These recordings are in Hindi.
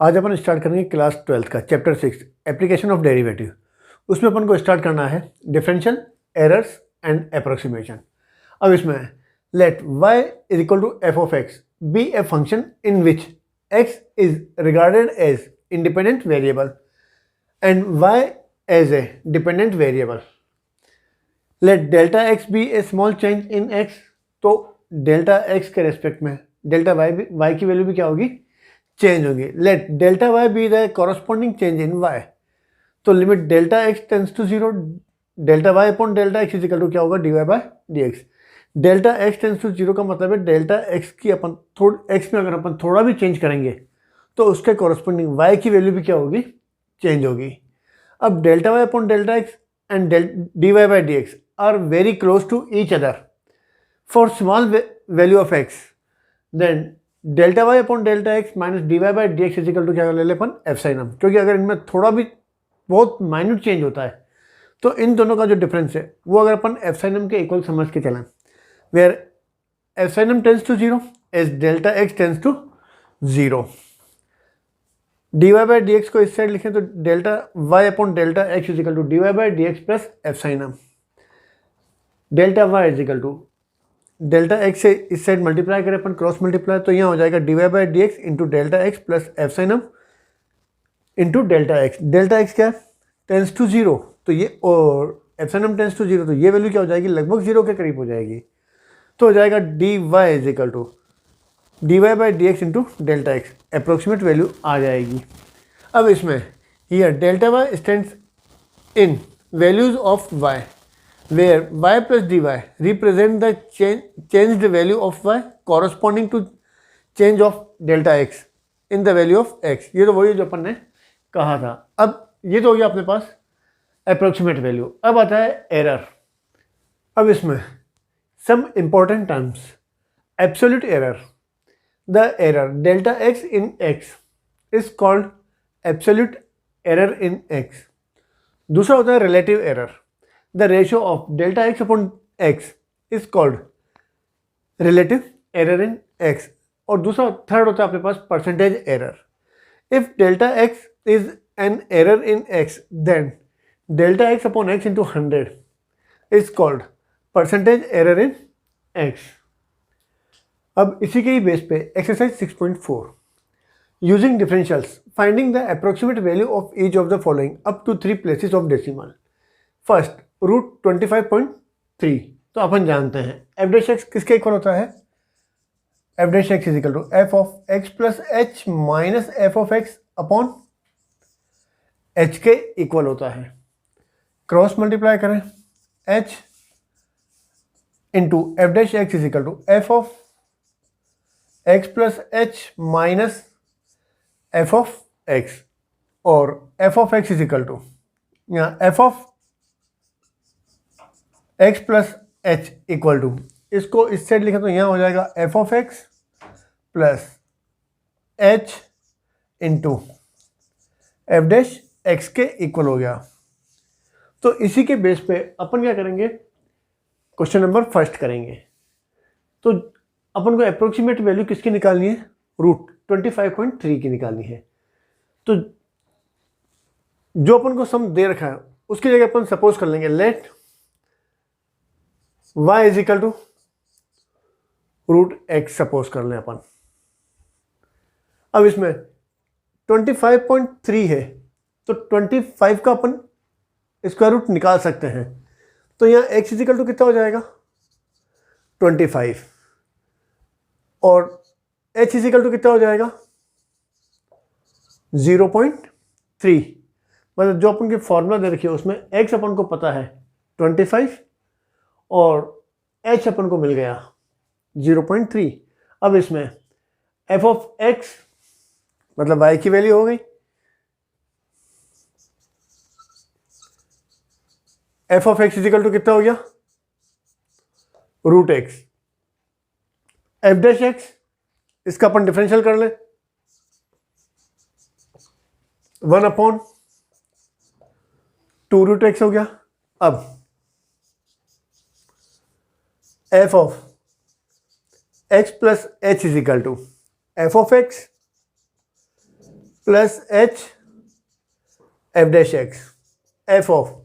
आज अपन स्टार्ट करेंगे क्लास 12th का चैप्टर 6 एप्लीकेशन ऑफ डेरिवेटिव। उसमें अपन को स्टार्ट करना है डिफरेंशियल, एरर्स एंड अप्रोक्सीमेशन। अब इसमें let y is equal to f of x be a function in which x is regarded as independent variable and y as a dependent variable. Let delta x be a small change in x, तो डेल्टा x के रेस्पेक्ट में डेल्टा y की वैल्यू भी क्या होगी, चेंज होगी। Let delta y be the corresponding change in y, तो limit delta x tends to zero, delta y upon delta x is equal to क्या होगा, d y by d x. Delta x tends to zero का मतलब है डेल्टा एक्स की अपन एक्स में अगर अपन थोड़ा भी चेंज करेंगे तो उसके कॉरस्पॉन्डिंग वाई की वैल्यू भी क्या होगी, चेंज होगी। अब delta y upon delta x and d y by d x are very close to each other for small value of x, then delta y upon delta x minus d y by d x is equal to क्या ले ले अपन एफ साइन एम, क्योंकि अगर इनमें थोड़ा भी बहुत माइन्यूट चेंज होता है तो इन दोनों का जो डिफरेंस है वो अगर अपन एफ साइन एम के इक्वल समझ के चलें, where epsilon tends to zero as delta x tends to zero. D y by d x को इस साइड लिखें तो delta y upon delta x is equal to d y by d x plus epsilon. Delta y equal to delta x से इस साइड मल्टीप्लाई करें अपन क्रॉस मल्टीप्लाई, तो यहाँ हो जाएगा d y by d x into delta x plus epsilon into delta x. Delta x क्या है, टेंस टू जीरो, तो ये और epsilon tends to zero, तो ये वैल्यू क्या हो जाएगी, लगभग जीरो के करीब हो जाएगी। तो हो जाएगा d y is equal to d y by d x into delta x, approximate value आ जाएगी। अब इसमें here delta y stands in values of y, where y plus dy represent the changed value of y corresponding to change of delta x in the value of x। ये तो वही जो अपन ने कहा था। अब ये तो हो गया अपने पास अप्रोक्सीमेट वैल्यू। अब आता है एरर। अब इसमें some important terms, absolute error, the error delta x in x is called absolute error in x। दूसरा होता है relative error, the ratio of delta x upon x is called relative error in x। और दूसरा थर्ड होता है अपने पास percentage error. If delta x is an error in x then delta x upon x into 100 is called percentage error in x। अब इसी के ही बेस पे exercise 6.4 using differentials finding the approximate value of each of the following up to 3 places of decimal. First root 25.3, तो अपन जानते हैं एफ डैश एक्स किसके इक्वल होता है, f dash x is equal to f of x plus h minus f of x upon h के इक्वल होता है। क्रॉस मल्टीप्लाई करें h into f dash x is equal to f of x plus h minus f of x, और f of x is equal to यहाँ f of x plus h equal to, इसको इस साइड लिखें तो यहाँ हो जाएगा f of x plus h into f dash x के इक्वल हो गया। तो इसी के बेस पे अपन क्या करेंगे, क्वेश्चन नंबर फर्स्ट करेंगे। तो अपन को अप्रोक्सीमेट वैल्यू किसकी निकालनी है, रूट 25.3 की निकालनी है। तो जो अपन को सम दे रखा है उसकी जगह अपन सपोज कर लेंगे let y is equal to root x suppose कर लें अपन। अब इसमें 25.3 है तो 25 का अपन स्क्वायर रूट निकाल सकते हैं, तो यहाँ x इज इक्वल टू कितना हो जाएगा 25, और h इज इक्वल टू कितना हो जाएगा 0.3। मतलब जो अपन की फॉर्मूला दे रखी है उसमें x अपन को पता है 25 और h अपन को मिल गया 0.3। अब इसमें f ऑफ x मतलब y की वैल्यू हो गई, f of x is equal to कितना हो गया root x, f dash x इसका अपन डिफरेंशियल कर लें 1 अपॉन 2 रूट एक्स हो गया। अब f of x plus h is equal to f of x plus h f dash x, f of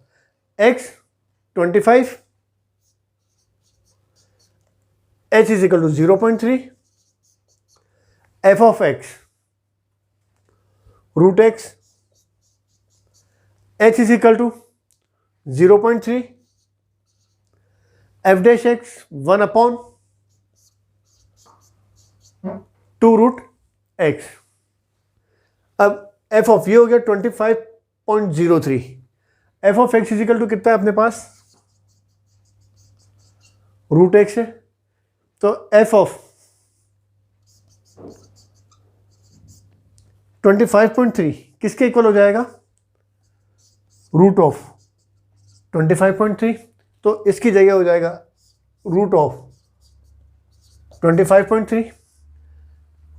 x 25, h is equal to 0.3, f of x root x, h is equal to 0.3, f dash x 1 upon 2 root x. अब एफ ऑफ ये हो गया 25.03, f of x is equal to कितना है अपने पास, रूट एक्स है, तो एफ ऑफ 25.3 किसके इक्वल हो जाएगा, रूट ऑफ 25.3, तो इसकी जगह हो जाएगा रूट ऑफ 25.3,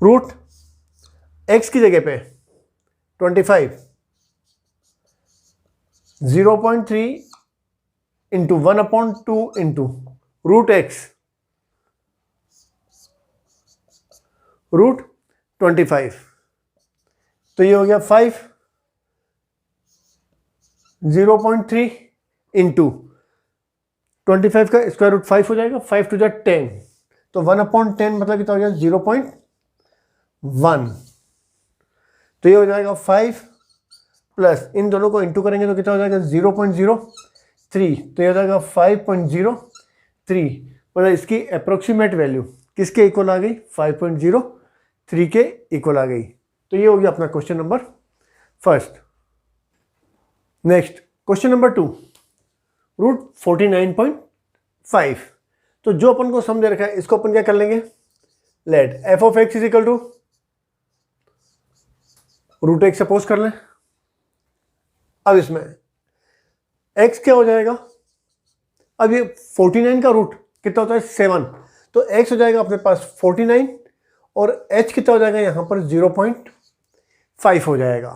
रूट एक्स की जगह पे 25, 0.3 into 1/2 into root x root 25, तो ये हो गया 5, 0.3 इंटू 25 का स्क्वायर रूट 5 हो जाएगा, 5 टू 10, तो 1/10 मतलब कितना हो गया 0.1, तो ये हो जाएगा 5 प्लस इन दोनों को इंटू करेंगे तो कितना हो जाएगा 0.03, तो ये हो जाएगा 5.03, मतलब इसकी अप्रोक्सीमेट वैल्यू किसके इक्वल आ गई, 5.03 के इक्वल आ गई। तो ये हो गया अपना question number first. Next question number 2, root 49.5, तो जो अपन को सम दे रखा है इसको अपन क्या कर लेंगे, let f of x is equal to root x suppose कर लें। अब इसमें x क्या हो जाएगा, अब ये 49 का रूट कितना होता है 7, तो x हो जाएगा अपने पास 49 और h कितना हो जाएगा यहाँ पर 0.5 हो जाएगा,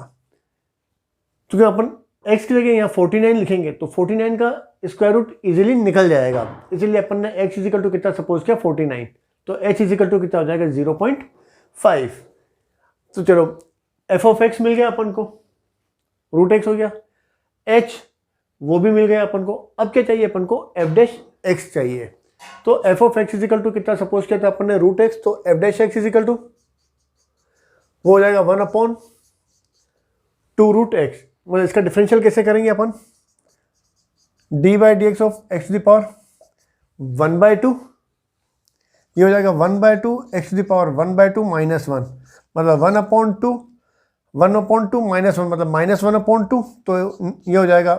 क्योंकि अपन x की जगह यहाँ 49 लिखेंगे तो 49 का स्क्वायर रूट इजीली निकल जाएगा, इसीलिए अपन ने x इजिकल टू कितना सपोज किया 49, तो h इजिकल टू कितना हो जाएगा 0.5। तो चलो f ऑफ x मिल गया अपन को, रूट एक्स हो गया, h वो भी मिल गया अपन को। अब क्या चाहिए अपन को, f डैश x चाहिए, तो f of x is equal to कितना सपोज किया था अपन ने रूट एक्स, तो f dash x is equal to वो हो जाएगा 1/2 रूट एक्स, मतलब इसका डिफरेंशियल कैसे करेंगे अपन, d by d x of x the power 1/2, ये हो जाएगा 1/2 एक्स द पावर 1/2 माइनस 1, मतलब 1/2 1/2 माइनस 1 मतलब -1/2, तो ये हो जाएगा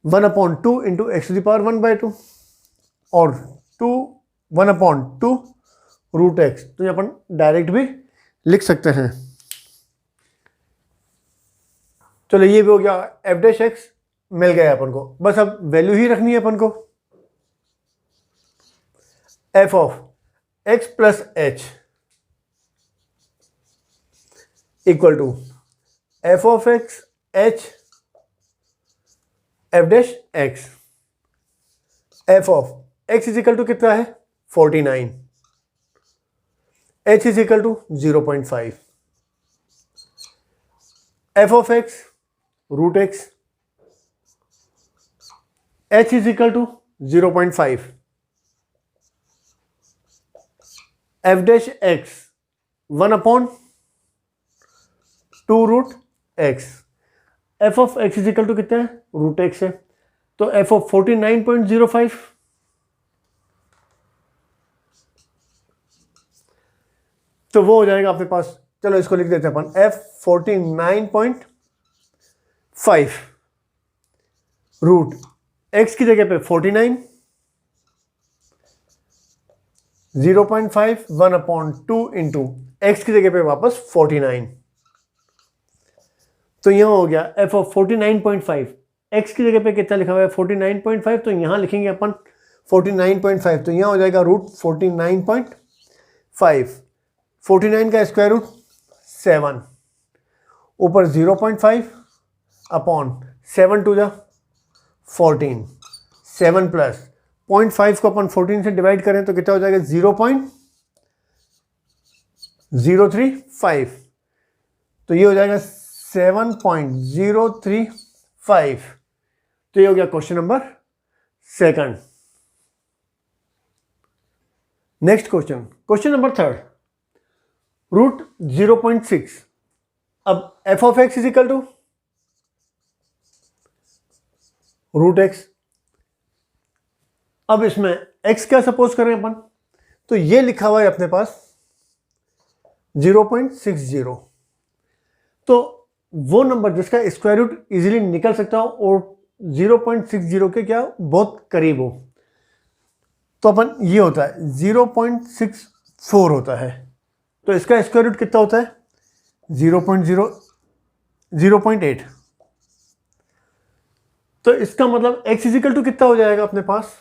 1/2 इंटू एक्स द पावर 1/2 और 1/2 रूट एक्स, तो ये अपन डायरेक्ट भी लिख सकते हैं। चलो ये भी हो गया, एफ डैश एक्स मिल गया अपन को, बस अब वैल्यू ही रखनी है अपन को, f of x plus h equal to f of x h f dash x, f of x is equal to कितना है 49, h is equal to 0.5, f of x root x, h is equal to 0.5, f dash x 1/2 root x, f of x is equal to कितना है रूट एक्स है, तो एफ ऑफ 49.05, तो वो हो जाएगा अपने पास, चलो इसको लिख देते हैं अपन एफ 49.5 रूट एक्स की जगह पे 49, 0.5 1/2 इंटू एक्स की जगह पे वापस 49, तो यहां हो गया एफ ऑफ 49.5, एक्स की जगह पे कितना लिखा हुआ है 49.5, तो यहां लिखेंगे अपन 49.5, तो यहां हो जाएगा रूट 49.5, 49 का स्क्वायर रूट 7, ऊपर 0.5 अपॉन 7 टू जा 14, 7 प्लस 0.5 को अपन 14 से डिवाइड करें तो कितना हो जाएगा 0.035, तो ये हो जाएगा 7.035। तो ये हो गया question number second. Next question number third, root 0.6। अब f of x is equal to root x. अब इसमें एक्स क्या सपोज करें अपन, तो ये लिखा हुआ है अपने पास 0.60। तो वो नंबर जिसका स्क्वायर रूट इजीली निकल सकता हो और 0.60 के क्या बहुत करीब हो, तो अपन ये होता है 0.64 होता है। तो इसका स्क्वायर रूट कितना होता है 0.8। तो इसका मतलब x इजिकल टू कितना हो जाएगा अपने पास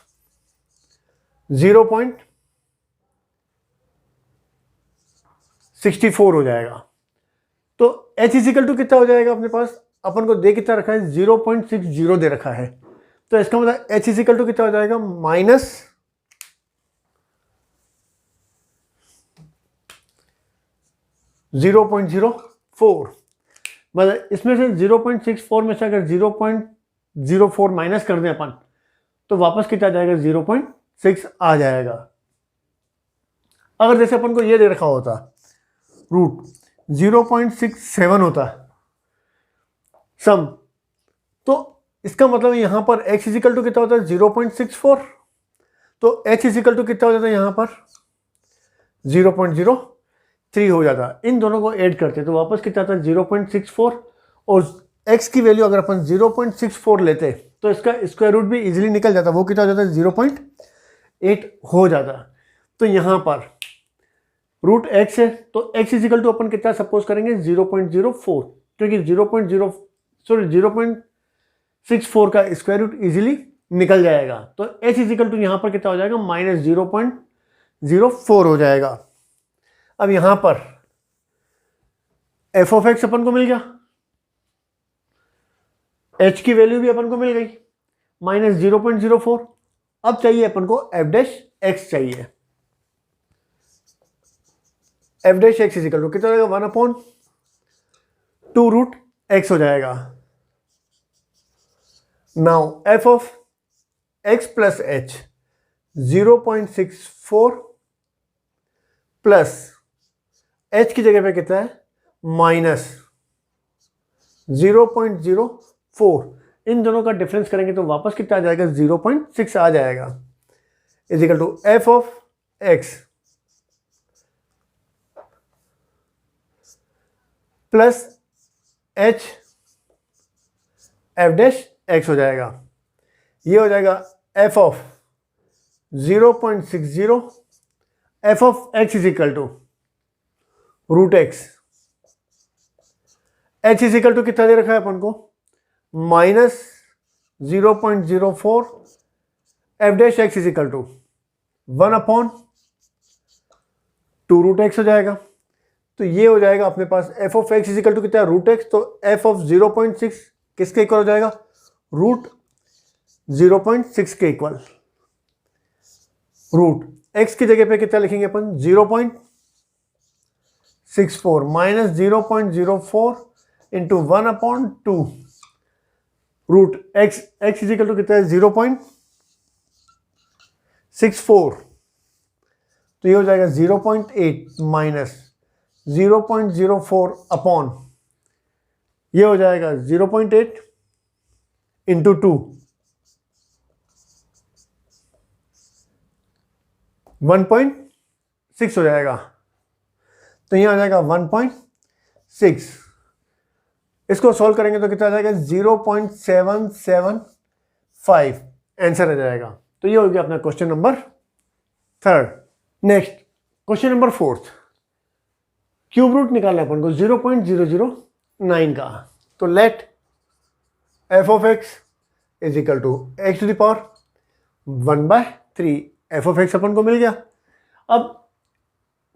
0.64 हो जाएगा। तो h इजिकल टू कितना हो जाएगा अपने पास, अपन को दे कितना रखा है 0.60 दे रखा है। तो इसका मतलब h इजिकल टू कितना हो जाएगा -0.04। मतलब इसमें से 0.64 में से अगर 0.04 माइनस कर दें अपन, तो वापस कितना आ जाएगा 0.6 आ जाएगा। अगर जैसे अपन को ये दे रखा होता रूट 0.67 होता सम, तो इसका मतलब यहां पर x इजिकल टू कितना होता है 0.64। तो h इजिकल टू कितना हो जाता है यहां पर 0.03 हो जाता। इन दोनों को ऐड करते तो वापस कितना आता है 0.64, और x की वैल्यू अगर अपन 0.64 लेते तो इसका स्क्वायर रूट भी इजीली निकल जाता। वो कितना हो जाता है 0.8 हो जाता। तो यहाँ पर रूट x है, तो x इजिकल टू अपन कितना सपोज करेंगे 0.04, क्योंकि 0.64 का स्क्वायर रूट इजीली निकल जाएगा। तो h इजिकल टू यहाँ पर कितना हो जाएगा -0.04 हो जाएगा। अब यहां पर एफ ऑफ एक्स अपन को मिल गया, h की वैल्यू भी अपन को मिल गई -0.04। अब चाहिए अपन को एफ डैश एक्स चाहिए। F dash x is equal to कितना हो जाएगा 1/2 रूट एक्स हो जाएगा। Now f of x plus h 0.64 plus h की जगह पे कितना है -0.04। इन दोनों का डिफरेंस करेंगे तो वापस कितना आ जाएगा 0.6 आ जाएगा। Equal to f of x plus h f dash x हो जाएगा। ये हो जाएगा f of 0.60 f of x is equal to root x. h equal to कितना दे रखा है अपन को -0.04 f dash x is equal to 1/2 root x हो जाएगा। तो ये हो जाएगा अपने पास f of x is equal to कितना है रूट एक्स। तो एफ ऑफ 0.6 किसके इक्वल हो जाएगा रूट 0.6 के इक्वल। रूट एक्स की जगह पे कितना लिखेंगे अपन 0.64 -0.04 into 1/2 root x. X is equal to कितना है 0.64। तो ये हो जाएगा 0.8 माइनस 0.04 अपॉन ये हो जाएगा 0.8 इंटू 2 1.6 हो जाएगा। तो यहाँ आ जाएगा 1.6। इसको सॉल्व करेंगे तो कितना आ जाएगा 0.775 आंसर आ जाएगा। तो ये हो गया अपना question number third. Next question number fourth, cube root निकालना है अपन को 0.009 का। तो let f of x is equal to x to the power 1/3। F of x अपन को मिल गया। अब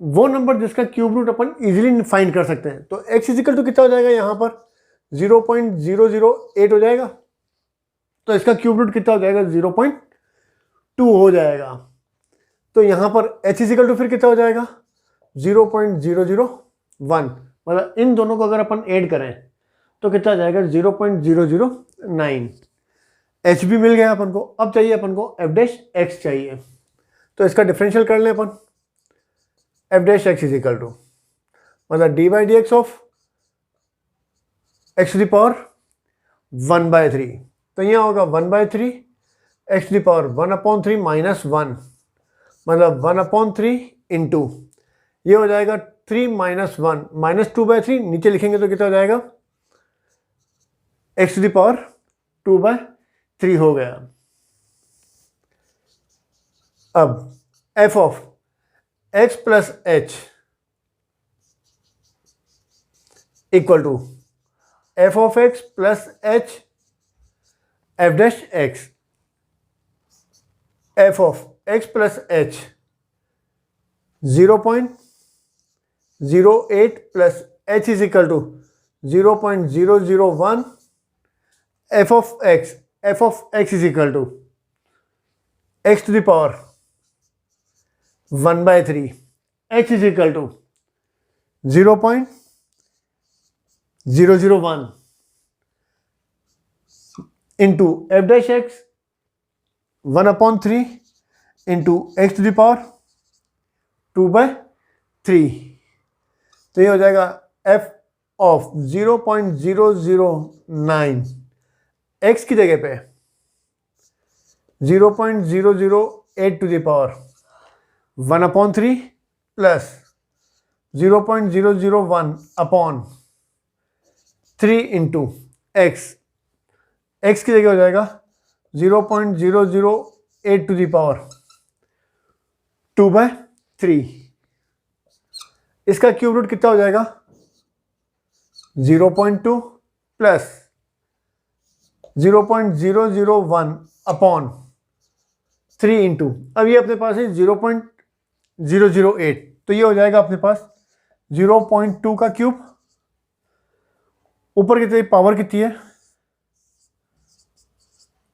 वो नंबर जिसका क्यूब रूट अपन इजीली फाइंड कर सकते हैं, तो x इजिकल टू कितना हो जाएगा यहाँ पर 0.008 हो जाएगा। तो इसका क्यूब रूट कितना हो जाएगा 0.2 हो जाएगा। तो यहाँ पर h इजिकल टू फिर कितना हो जाएगा 0.001। मतलब इन दोनों को अगर अपन ऐड करें तो कितना आ जाएगा 0.009। एच भी मिल गया अपन को। अब चाहिए अपन को एफ डैश एक्स चाहिए, तो इसका डिफरेंशियल कर लें अपन। F dash x is equal to मतलब d by d x of x to the power 1/3, तो यहाँ होगा 1/3 x to the power 1/3 minus 1, मतलब 1/3 इंटू ये हो जाएगा 3 माइनस 1 माइनस 2/3, नीचे लिखेंगे तो कितना हो जाएगा एक्स टू द पावर 2/3 हो गया। अब f of x plus h equal to f of x plus h f dash x. F of x plus h 0.08 plus h is equal to 0.001 f of x is equal to x to the power 1/3, h is equal to 0.001 into f dash x 1/3 into x to the power 2/3, तो ये हो जाएगा एफ ऑफ 0.009 एक्स की जगह पे 0.008 to the power 1/3 plus 0.001 upon 3 into x की जगह हो जाएगा 0.008 टू द पावर 2/3। इसका क्यूब रूट कितना हो जाएगा 0.2 प्लस 0.001 अपॉन 3 इंटू, अब ये अपने पास है 0.008, तो ये हो जाएगा अपने पास 0.2 का क्यूब, ऊपर कितनी पावर कितनी है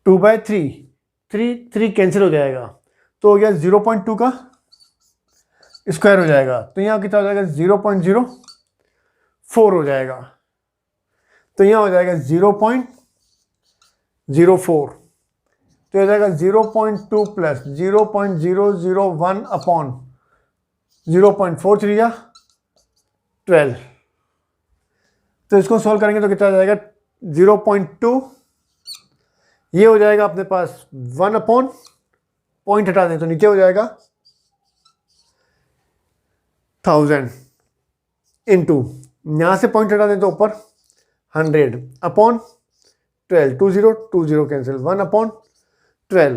2/3, 3 कैंसिल हो जाएगा, तो हो गया 0.2 का स्क्वायर हो जाएगा, तो यहाँ कितना हो जाएगा 0.04 हो जाएगा, तो यहाँ हो जाएगा 0.04, तो हो जाएगा 0.2 प्लस 0.001 अपॉन 0.43 या 12, तो इसको सॉल्व करेंगे तो कितना आ जाएगा 0.2, ये हो जाएगा अपने पास 1 अपॉन पॉइंट हटा दें तो नीचे हो जाएगा 1000 इंटू यहाँ से पॉइंट हटा दें तो ऊपर 100 अपॉन 12, 20 कैंसिल 1 अपॉन 12,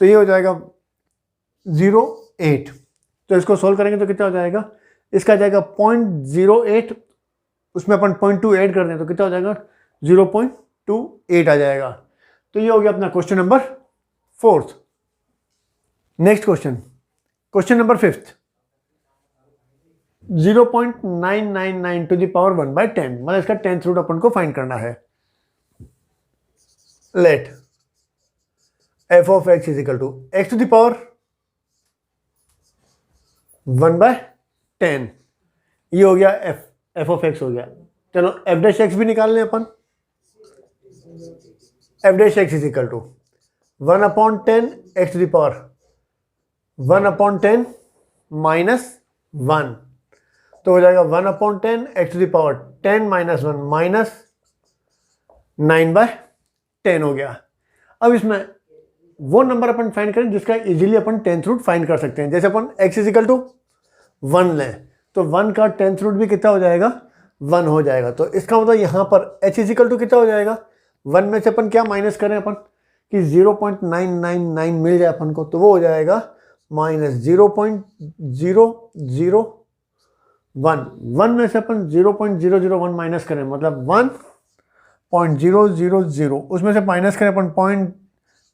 तो ये हो जाएगा 0.8, तो इसको सोल्व करेंगे तो कितना हो जाएगा, इसका जाएगा 0.08, उसमें अपन 0.2 ऐड कर दें तो कितना हो जाएगा 0.28 आ जाएगा, तो ये हो गया अपना question number 4th। Next question number 5th, 0.999 to the power 1/10, मतलब इसका 10th रूट अपन को फाइंड करना है। Let f of x is equal to x to the power 1/10, ये हो गया एफ ऑफ एक्स हो गया। चलो एफ डैश एक्स भी निकाल लें अपन। F dash x is equal to 1/10 x to the power 1/10 minus 1, तो हो जाएगा 1/10 x to the power 10 minus 1 minus 9/10 हो गया। अब इसमें वो नंबर अपन फाइंड करें जिसका इजीली अपन 10th रूट फाइंड कर सकते हैं। जैसे अपन x इज इक्वल टू 1 लें तो 1 का 10th रूट भी कितना हो जाएगा 1 हो जाएगा, तो इसका मतलब यहाँ पर h इज इक्वल टू कितना हो जाएगा 1 में से अपन क्या माइनस करें अपन कि 0.999 मिल जाए अपन को, तो वो हो जाएगा माइनस 0.001, 1 में से अपन 0.001 माइनस करें मतलब 1.000, उसमें से माइनस करें अपन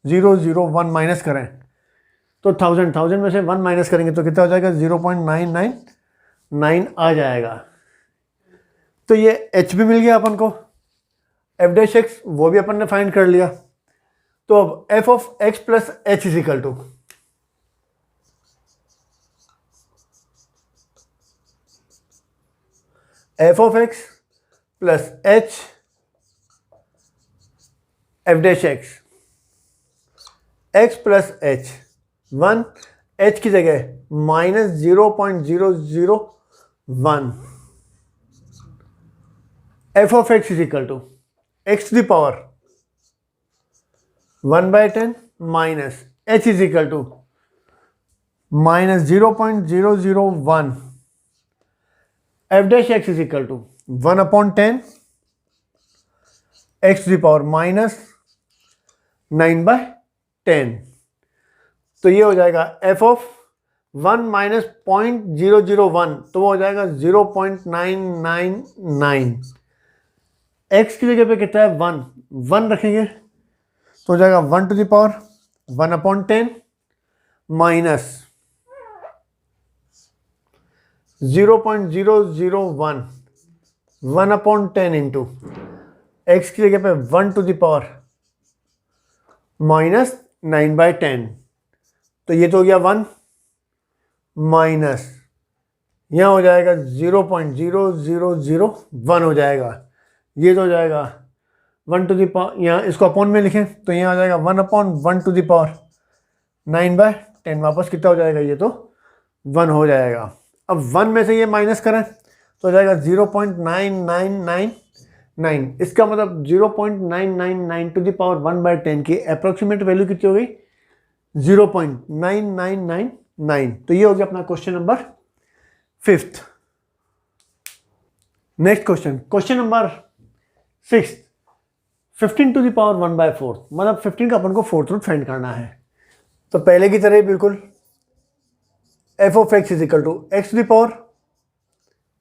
0.001 माइनस करें तो 1000 में से 1 माइनस करेंगे तो कितना हो जाएगा 0.999 आ जाएगा। तो ये h भी मिल गया अपन को, एफ डैश एक्स वो भी अपन ने फाइंड कर लिया। तो अब f of x plus h is equal to f of x plus h f dash x, x plus h 1, h की जगह -0.0001, f of x is equal to x to the power 1/10 minus h is equal to -0.001, f dash x is equal to 1/10 x to the power -9/10। तो ये हो जाएगा एफ ऑफ 1 माइनस 0.001, तो वो हो जाएगा 0.999। एक्स की जगह पे कितना है 1 रखेंगे तो हो जाएगा 1 टू द पावर 1/10 माइनस 0.001, 1/10 इंटू एक्स की जगह पे 1 टू द पावर -9/10। तो ये तो हो गया 1 माइनस यहाँ हो जाएगा 0.0001 हो जाएगा, ये तो हो जाएगा 1 टू द पावर, यहाँ इसको अपॉन में लिखें तो यहाँ आ जाएगा 1/1 टू द पावर 9/10, वापस कितना हो जाएगा, ये तो 1 हो जाएगा। अब 1 में से ये माइनस करें तो हो जाएगा 0.9999, इसका मतलब 0.999 टू द पावर 1/10 की अप्रोक्सीमेट वैल्यू कितनी हो गई 0.9999। तो ये हो गया अपना question number 5th। Next question number 6, 15 to the power 1/4, मतलब 15 का अपन को फोर्थ रूट फाइंड करना है। तो पहले की तरह ही बिल्कुल f of x is equal to x to the power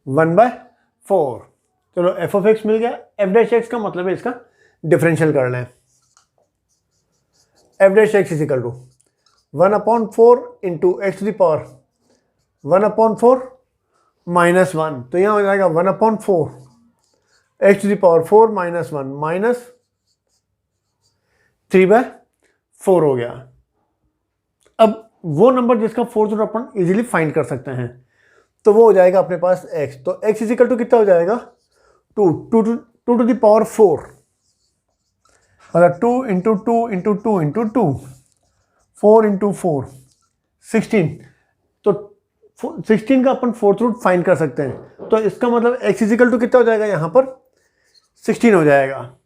1/4। चलो एफ ऑफ एक्स मिल गया, एफ डैश एक्स का मतलब है इसका डिफरेंशियल कर लें। F dash x is equal to 1/4 into x to the power 1/4 माइनस 1, तो यहाँ हो जाएगा 1/4 एक्स टू द पावर 4 माइनस 1 माइनस 3/4 हो गया। अब वो नंबर जिसका फोर्थ रूट अपन इजीली फाइंड कर सकते हैं तो वो हो जाएगा अपने पास x, तो x इज इक्वल टू कितना हो जाएगा 2 टू द पावर 4, मतलब 2 इंटू 2 इंटू 2 इंटू 2, 4 इंटू 4 16, तो 16 का अपन फोर्थ रूट फाइंड कर सकते हैं। तो इसका मतलब x इज इक्वल टू कितना हो जाएगा, यहाँ पर 16 हो जाएगा,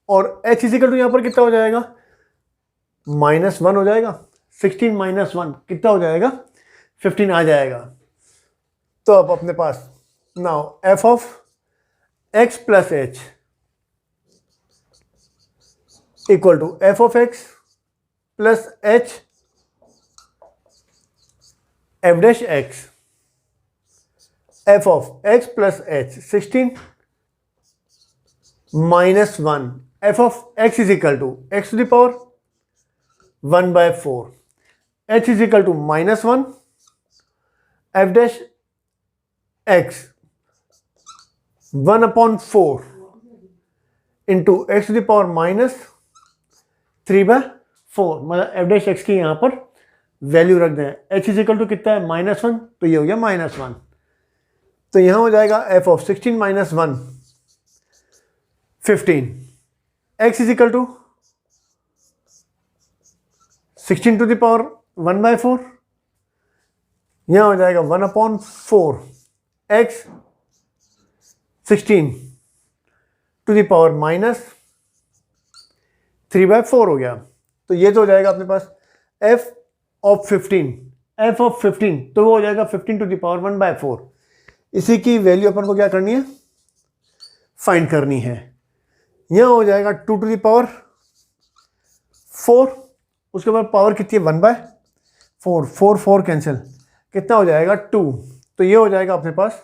और h इज इक्वल टू यहाँ पर कितना हो जाएगा -1 हो जाएगा। 16 माइनस 1 कितना हो जाएगा 15 आ जाएगा। तो अब अपने पास now f of x plus h equal to f of x plus h f dash x, f of x plus h 16 minus 1, f of x is equal to x to the power 1/4, h is equal to -1, f dash x 1/4 into x to the power -3/4, मतलब एफ डैश एक्स की यहाँ पर वैल्यू रख दें। h इज इक्वल टू कितना है -1, तो ये हो गया -1। तो यहाँ हो जाएगा f of 16 minus 1 15, x is equal to 16 to the power 1/4, यहाँ हो जाएगा 1/4 x 16 टू द पावर -3/4 हो गया। तो ये तो हो जाएगा अपने पास f ऑफ 15, तो वो हो जाएगा 15 टू द पावर 1/4। इसी की वैल्यू अपन को क्या करनी है, फाइंड करनी है। यहाँ हो जाएगा 2 टू द पावर 4, उसके बाद पावर कितनी है 1/4, 4 कैंसिल, कितना हो जाएगा 2, तो ये हो जाएगा अपने पास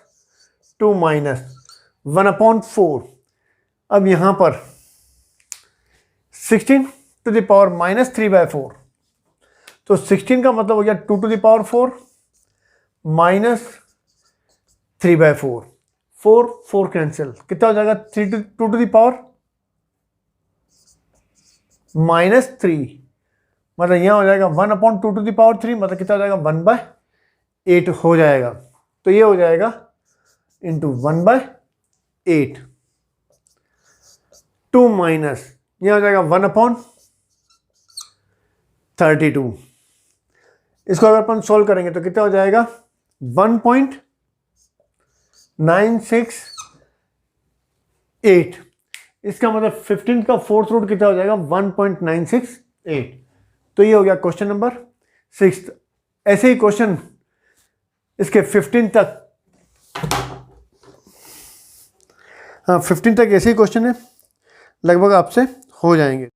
2 माइनस 1/4। अब यहाँ पर 16 टू द पावर -3/4, तो 16 का मतलब हो गया 2 टू द पावर 4 माइनस 3/4, 4 कैंसिल, कितना हो जाएगा 2 टू द पावर -3, मतलब यहाँ हो जाएगा 1/2 टू द पावर 3, मतलब कितना हो जाएगा 1/8 हो जाएगा। तो ये हो जाएगा इंटू 1/8 8, 2 माइनस यहाँ हो जाएगा 1/32। इसको अगर अपन सोल्व करेंगे तो कितना हो जाएगा 1.968। इसका मतलब 15 का फोर्थ रूट कितना हो जाएगा 1.968। तो ये हो गया क्वेश्चन नंबर 6। ऐसे ही क्वेश्चन इसके 15 तक, हाँ 15 तक ऐसे ही क्वेश्चन है लगभग आपसे हो जाएंगे।